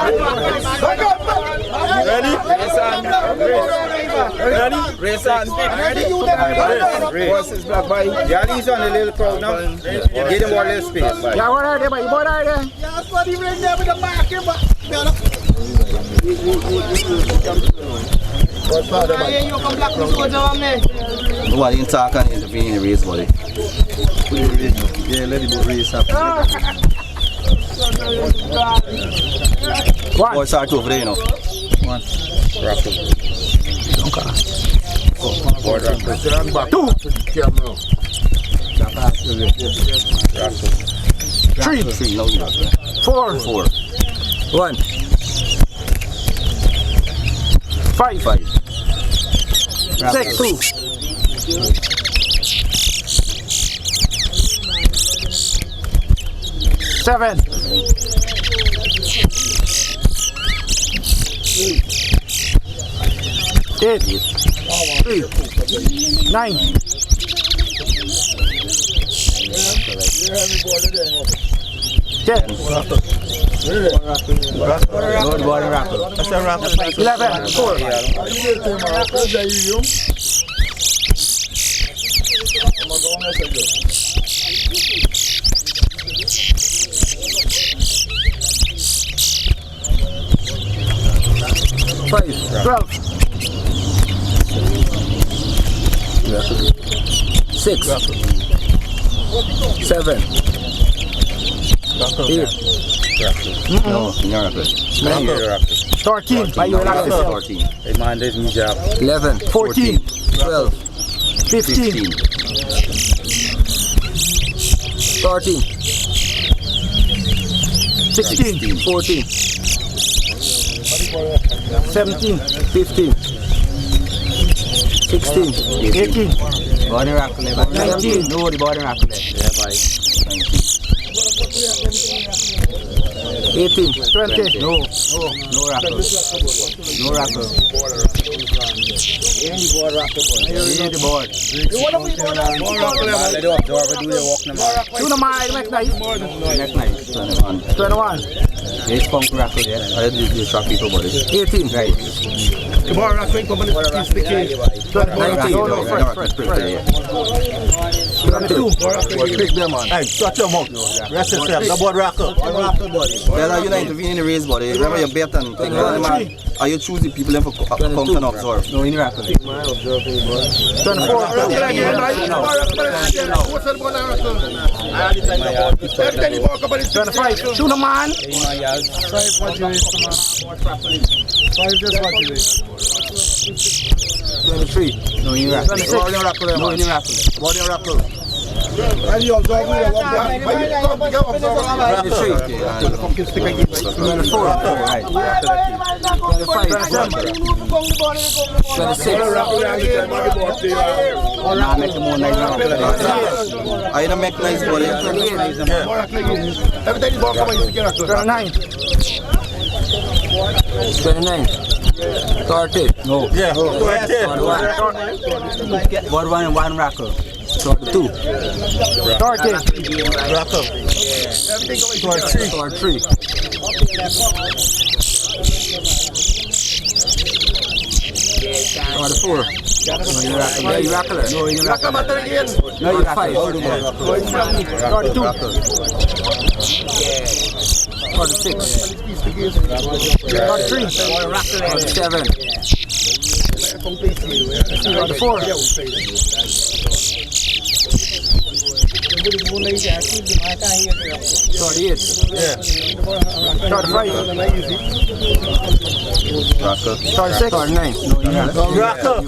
Ready? Ready? Race on. Ready? What's this black boy? Yeah, he's on a little crowd now. Give him more little space. Yeah, what are they, boy? What are they? Yeah, that's what he ran there with the marker, but... What's that about? You come black with soldier on me. Nobody in talk and intervene in the race, buddy. Yeah, let him race up. One. Boy, start over there, you know. One. Raffle. Okay. Boy, raffle. Two. Raffle. Three. Three, no, no. Four. Four. One. Five. Five. Six. Two. Seven. Eight. Three. Nine. 10. That's a raffle. 11. 4. Five. 12. 6. 7. 8. No, you're raffle. 13. By you relax yourself. 14. Hey man, this is my job. 11. 14. 12. 15. 13. 16. 14. 17. 15. 16. 18. Body raffle. 19. No, the body raffle. Yeah, bye. 18. 20. No raffle. No raffle. Yeah, the board. Let it up, do the walk now. Do the mile, make nice. Next night. 21. 21. It's punk raffle, yeah. I did the track people, buddy. 18. Right. Tomorrow, I think I'm going to speak 19. No, fresh. 22. Pick them on. Hey, shut your mouth. Rest yourself. The board raffle. Well, you're not intervening in the race, buddy. Remember your bet and thing. Are you choosing people for come and observe? No, in the raffle. 24. To the man. 23. No, in the raffle. 26. No, in the raffle. What in the raffle? 29. 30. No. Yeah. What one raffle? 2. 30. Raffle. 3. 4. No, you rackle. No, you rackle. No, you 5. 32. 46. 43. 47. 44. 38. Yeah. 35. 36. 39. Raffle.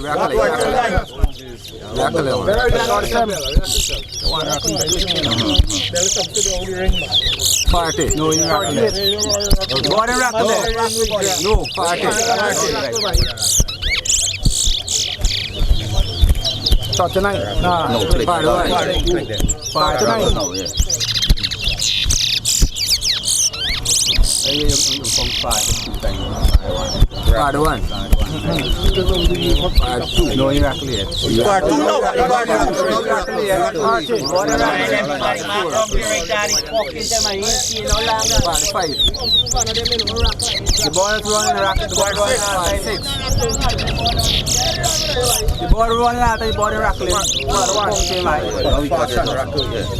40. No, you rackle. Body raffle. No, 40. 39. No, click. 41. 49. No, yeah. Part 1. Part 2. No, you rackle yet. Part 2 now. Part 2. Part 5. The ball is running rackle. The ball running part 6. The ball running out of the ball rackling. Part 1.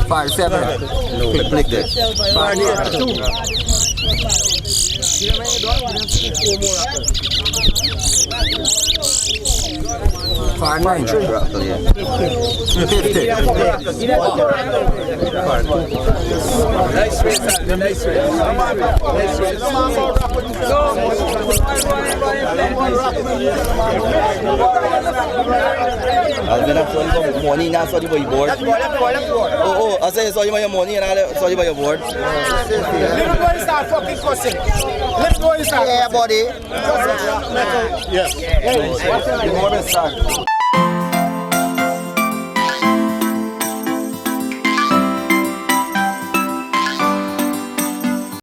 Part 7. No, click there. Part 2. Part 9. 50. Nice race, nice race. Alvin, I saw you by money, now saw you by your board. Oh, I saw you by your money and I saw you by your board. Let's go inside fucking cussing. Let's go inside. Yeah, buddy. Yeah. The more start.